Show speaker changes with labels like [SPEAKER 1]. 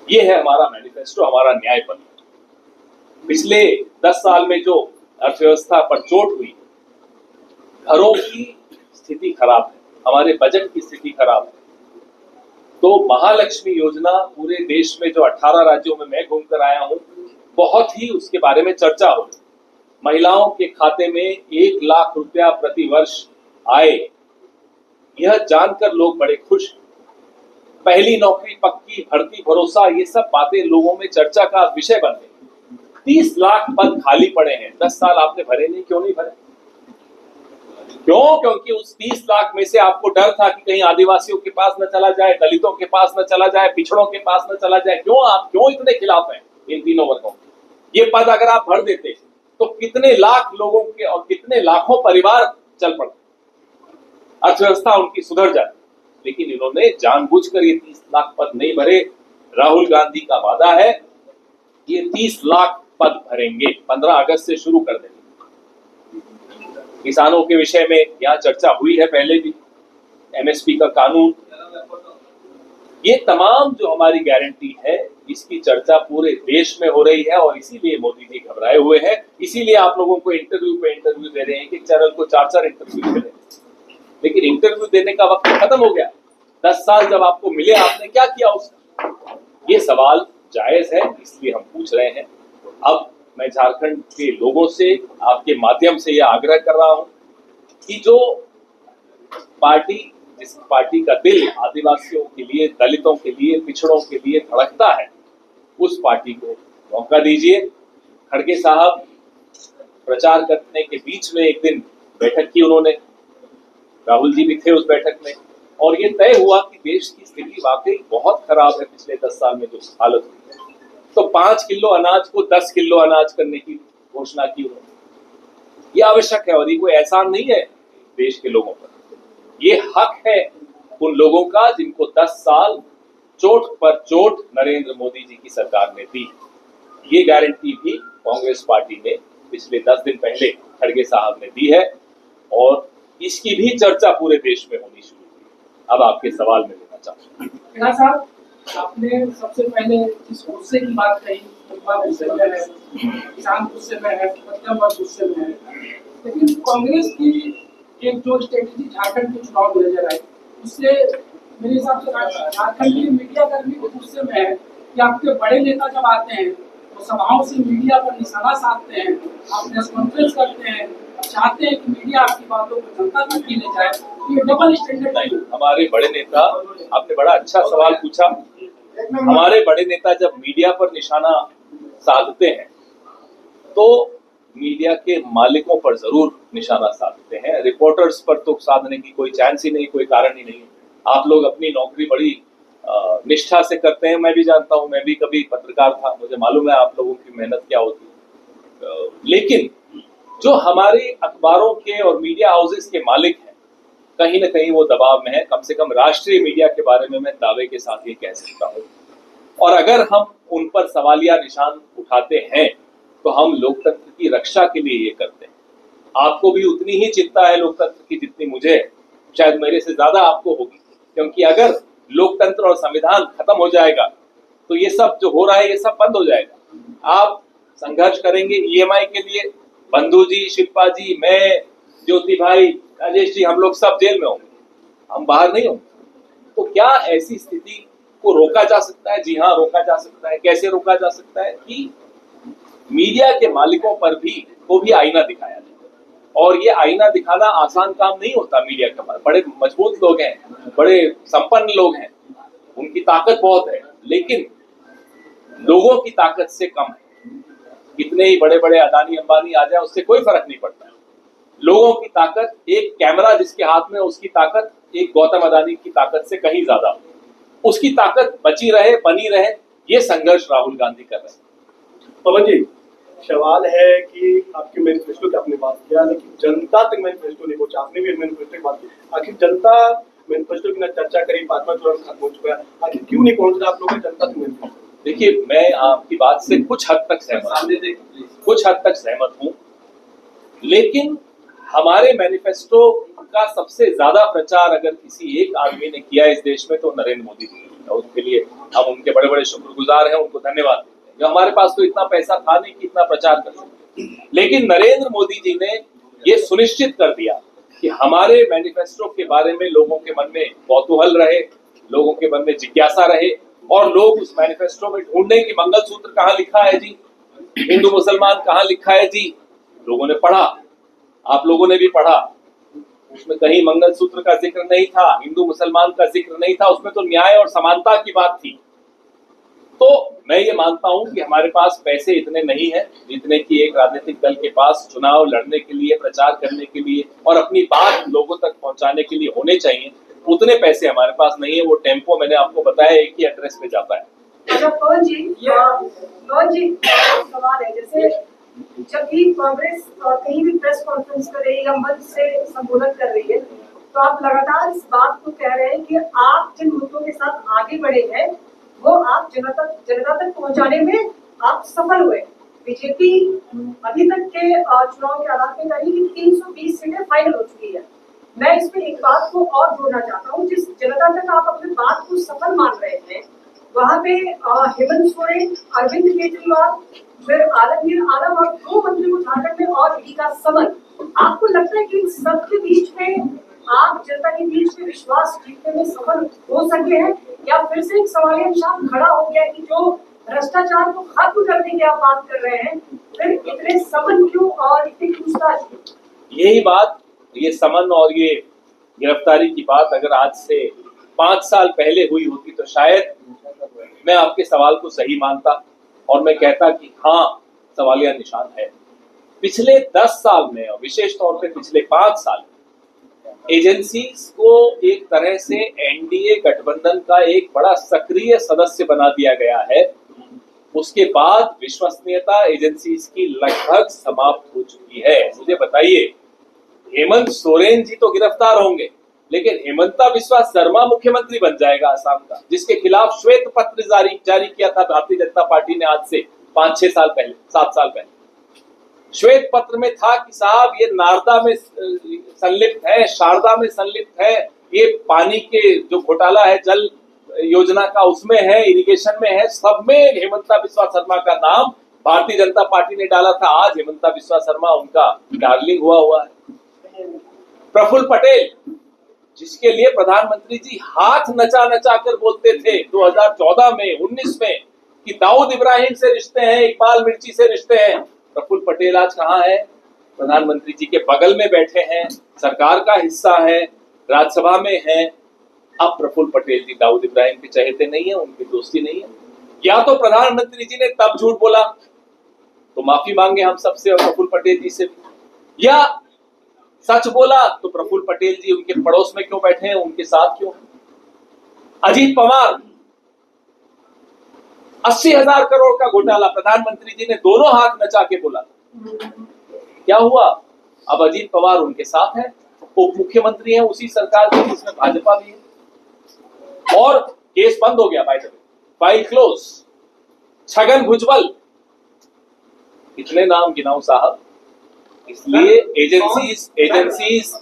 [SPEAKER 1] ये है हमारा मैनिफेस्टो, हमारा न्याय पत्र। पिछले 10 साल में जो अर्थव्यवस्था पर चोट हुई, घरों की स्थिति खराब है, हमारे बजट की स्थिति खराब है, तो महालक्ष्मी योजना पूरे देश में जो 18 राज्यों में मैं घूमकर आया हूं, बहुत ही उसके बारे में चर्चा हो। महिलाओं के खाते में 1 लाख रुपया प्रति वर्ष आए, यह जानकर लोग बड़े खुश। पहली नौकरी पक्की, भर्ती भरोसा, ये सब बातें लोगों में चर्चा का विषय बन गई। 30 लाख पद खाली पड़े हैं, 10 साल आपने भरे नहीं, क्यों नहीं भरे? क्यों? क्योंकि उस 30 लाख में से आपको डर था कि कहीं आदिवासियों के पास न चला जाए, दलितों के पास न चला जाए, पिछड़ों के पास न चला जाए। क्यों इतने खिलाफ हैं इन तीनों वर्गों के? ये पद अगर आप भर देते तो कितने लाख लोगों के और कितने लाखों परिवार चल पड़ते, अर्थव्यवस्था उनकी सुधर जाती। लेकिन इन्होंने जानबूझकर ये 30 लाख पद नहीं भरे। राहुल गांधी का वादा है ये 30 लाख पद भरेंगे, 15 अगस्त से शुरू कर देंगे। किसानों के विषय में यहाँ चर्चा हुई है पहले भी, एमएसपी का कानून, ये तमाम जो हमारी गारंटी है इसकी चर्चा पूरे देश में हो रही है और इसीलिए मोदी जी घबराए हुए हैं। इसीलिए आप लोगों को इंटरव्यू पे इंटरव्यू दे रहे हैं, एक चैनल को 4-4 इंटरव्यू दे रहे हैं। लेकिन इंटरव्यू देने का वक्त खत्म हो गया। 10 साल जब आपको मिले, आपने क्या किया उसका? ये सवाल जायज है, इसलिए हम पूछ रहे हैं। अब मैं झारखंड के लोगों से आपके माध्यम से यह आग्रह कर रहा हूं कि जो पार्टी, जिस पार्टी का दिल आदिवासियों के लिए, दलितों के लिए, पिछड़ों के लिए धड़कता है, उस पार्टी को मौका दीजिए। खड़गे साहब प्रचार करने के बीच में एक दिन बैठक की उन्होंने, राहुल जी भी थे उस बैठक में, और ये तय हुआ कि देश की स्थिति वाकई बहुत खराब है पिछले 10 साल में जो हालत हुई है, तो 5 किलो अनाज को 10 किलो अनाज करने की घोषणा की उन्होंने। ये आवश्यक है और ये कोई एहसान नहीं है देश के लोगों पर, ये हक है उन लोगों का जिनको 10 साल चोट पर चोट नरेंद्र मोदी जी की सरकार ने दी। ये गारंटी भी कांग्रेस पार्टी ने पिछले 10 दिन पहले खड़गे साहब ने दी है और इसकी भी चर्चा पूरे देश में होनी शुरू हुई। अब आपके सवाल में लेना चाहूँ।
[SPEAKER 2] खड़ा साहब, आपने सबसे पहले जिस गुस्से की बात कही, गुस्से में है, किसान गुस्से में है, मध्यम वर्ग गुस्से में है, लेकिन कांग्रेस की एक जो स्ट्रेटेजी झारखंड के चुनाव को लेकर आई, उससे मेरे हिसाब से झारखंड की मीडिया कर्मी भी गुस्से में है कि आपके बड़े नेता जब आते हैं तो सभाओं से मीडिया पर निशाना साधते हैं, आप प्रेस कॉन्फ्रेंस करते हैं, चाहते हैं कि मीडिया आपकी बातों को जनता तक ही ले जाए। ये डबल स्टैंडर्ड नहीं।
[SPEAKER 1] हमारे बड़े नेता, आपने बड़ा अच्छा सवाल पूछा, हमारे बड़े नेता जब मीडिया पर निशाना साधते हैं तो मीडिया के मालिकों पर जरूर निशाना साधते हैं, रिपोर्टर्स पर तो साधने की कोई चांस ही नहीं, कोई कारण ही नहीं। आप लोग अपनी नौकरी बड़ी निष्ठा से करते हैं, मैं भी जानता हूं, मैं भी कभी पत्रकार था, मुझे मालूम है आप लोगों की मेहनत क्या होती है। लेकिन जो हमारे अखबारों के और मीडिया हाउसेस के मालिक हैं, कहीं ना कहीं वो दबाव में है। कम से कम राष्ट्रीय मीडिया के बारे में मैं दावे के साथ ये कह सकता हूँ, और अगर हम उन पर सवालिया निशान उठाते हैं तो हम लोकतंत्र की रक्षा के लिए ये करते हैं। आपको भी उतनी ही चिंता है लोकतंत्र की जितनी मुझे है, शायद मेरे से ज्यादा आपको होगी, क्योंकि अगर लोकतंत्र और संविधान खत्म हो जाएगा तो ये सब जो हो रहा है ये सब बंद हो जाएगा। आप संघर्ष करेंगे ईएमआई के लिए, बंधु जी, शिल्पा जी, मैं, ज्योति भाई, राजेश जी, हम लोग सब जेल में होंगे, हम बाहर नहीं होंगे। तो क्या ऐसी स्थिति को रोका जा सकता है? जी हाँ, रोका जा सकता है। कैसे रोका जा सकता है? कि मीडिया के मालिकों पर भी को भी आईना दिखाया जाए, और ये आईना दिखाना आसान काम नहीं होता। मीडिया के बड़े मजबूत लोग हैं, बड़े संपन्न लोग हैं, उनकी ताकत बहुत है, लेकिन लोगों की ताकत से कम है। कितने ही बड़े बड़े अदानी अंबानी आ जाए उससे कोई फर्क नहीं पड़ता है। लोगों की ताकत, एक कैमरा जिसके हाथ में, उसकी ताकत एक गौतम अदानी की ताकत से कहीं ज्यादा, उसकी ताकत बची रहे, बनी रहे, ये संघर्ष राहुल गांधी कर रहे हैं।
[SPEAKER 3] पवन जी, सवाल है कि आपके मैनिफेस्टो की आपने बात किया, लेकिन जनता तक मैनिफेस्टो नहीं पहुंचा। आपने भी मैनिफेस्टो की बात की, आखिर जनता मैनिफेस्टो की ना चर्चा करी, 5वां चरण खत्म हो चुका है, आखिर क्यों नहीं पहुंच रहा आप लोगों का जनता तक मैनिफेस्टो?
[SPEAKER 1] देखिए, मैं आपकी बात से कुछ हद तक सहमत हूँ, लेकिन हमारे मैनिफेस्टो का सबसे ज्यादा प्रचार अगर किसी एक आदमी ने किया इस देश में तो नरेंद्र मोदी जी। उसके लिए हम उनके बड़े बड़े शुक्रगुजार हैं, उनको धन्यवाद देते हैं। हमारे पास तो इतना पैसा था नहीं कि इतना प्रचार कर सके, लेकिन नरेंद्र मोदी जी ने ये सुनिश्चित कर दिया कि हमारे मैनिफेस्टो के बारे में लोगों के मन में कौतूहल रहे, लोगों के मन में जिज्ञासा रहे, और लोग उस मैनिफेस्टो में ढूंढने कि मंगलसूत्र कहाँ लिखा है जी, हिंदू मुसलमान कहाँ लिखा है जी। लोगों ने पढ़ा, आप लोगों ने भी पढ़ा, उसमें कहीं मंगलसूत्र का जिक्र नहीं था, हिंदू मुसलमान का जिक्र नहीं था, उसमें तो न्याय और समानता की बात थी। तो मैं ये मानता हूं कि हमारे पास पैसे इतने नहीं हैं जितने कि एक राजनीतिक दल के पास चुनाव लड़ने के लिए, प्रचार करने के लिए और अपनी बात लोगों तक पहुंचाने के लिए होने चाहिए। उतने पैसे हमारे पास नहीं है। वो टेम्पो मैंने आपको बताया एक ही एड्रेस पे जाता है।
[SPEAKER 4] अच्छा पवन जी सवाल है, जैसे जब भी कांग्रेस कहीं भी प्रेस कॉन्फ्रेंस कर रही है या मंच से संबोधन कर रही है, तो आप लगातार इस बात को कह रहे हैं कि आप जिन मुद्दों के साथ आगे बढ़े हैं वो आप जनता तक पहुंचाने में आप सफल हुए। बीजेपी अभी तक के चुनाव के आधार पर कही कि 320 सीटें फाइनल हो चुकी है। मैं इस पे एक बात को और जोड़ना चाहता हूँ, जिस जनता तक आप अपनी बात को सफल मान रहे हैं वहाँ पे हेमंत सोरेन, अरविंद केजरीवाल, फिर आलमगीर आलम और 2 मंत्री को झारखंड में और ईडी का समन, आपको लगता है कि इन सबके बीच में आप जनता के बीच में विश्वास जीतने में सफल हो सकते हैं, या फिर से एक सवालिया निशान खड़ा हो गया कि जो भ्रष्टाचार को खत्म करने की आप बात कर रहे हैं, फिर इतने समन क्यों और इतनी पूछताछ क्यों?
[SPEAKER 1] यही बात, ये समन और ये गिरफ्तारी की बात अगर आज से 5 साल पहले हुई होती तो शायद मैं आपके सवाल को सही मानता और मैं कहता कि हाँ सवालिया निशान है। पिछले 10 साल में और विशेष तौर पे पिछले 5 साल एजेंसीज को एक तरह से एनडीए गठबंधन का एक बड़ा सक्रिय सदस्य बना दिया गया है। उसके बाद विश्वसनीयता एजेंसीज की लगभग समाप्त हो चुकी है। मुझे बताइए, हेमंत सोरेन जी तो गिरफ्तार होंगे, लेकिन हेमंता बिस्वा शर्मा मुख्यमंत्री बन जाएगा असम का, जिसके खिलाफ श्वेत पत्र जारी किया था भारतीय जनता पार्टी ने आज से 5-6 साल पहले, 7 साल पहले। श्वेत पत्र में था कि साहब ये नारदा में संलिप्त है, शारदा में संलिप्त है, ये पानी के जो घोटाला है जल योजना का उसमें है, इरिगेशन में है, सब में हेमंता बिस्वा शर्मा का नाम भारतीय जनता पार्टी ने डाला था। आज हेमंता बिस्वा शर्मा उनका डार्लिंग हुआ है। प्रफुल्ल पटेल, जिसके लिए प्रधानमंत्री जी हाथ नचा नचा कर बोलते थे 2014 में, 19 में कि दाऊद इब्राहिम से रिश्ते हैं, इकबाल मिर्ची से रिश्ते हैं। प्रफुल्ल पटेल आज कहाँ है? प्रधानमंत्री जी के बगल में बैठे हैं, सरकार का हिस्सा है, राज्यसभा में है। अब प्रफुल्ल पटेल जी दाऊद इब्राहिम के चहेते नहीं है, उनकी दोस्ती नहीं है। या तो प्रधानमंत्री जी ने तब झूठ बोला तो माफी मांगे हम सबसे और प्रफुल्ल पटेल जी से भी, या सच बोला तो प्रफुल्ल पटेल जी उनके पड़ोस में क्यों बैठे हैं, उनके साथ क्यों? अजीत पवार 80,000 करोड़ का घोटाला प्रधानमंत्री जी ने दोनों हाथ नचा के बोला, क्या हुआ? अब अजीत पवार उनके साथ है, उप मुख्यमंत्री हैं उसी सरकार के जिसमें भाजपा भी है, और केस बंद हो गया, by the way, file close. Chhagan Bhujbal, इतने नाम गिनाऊं साहब। इसलिए एजेंसीज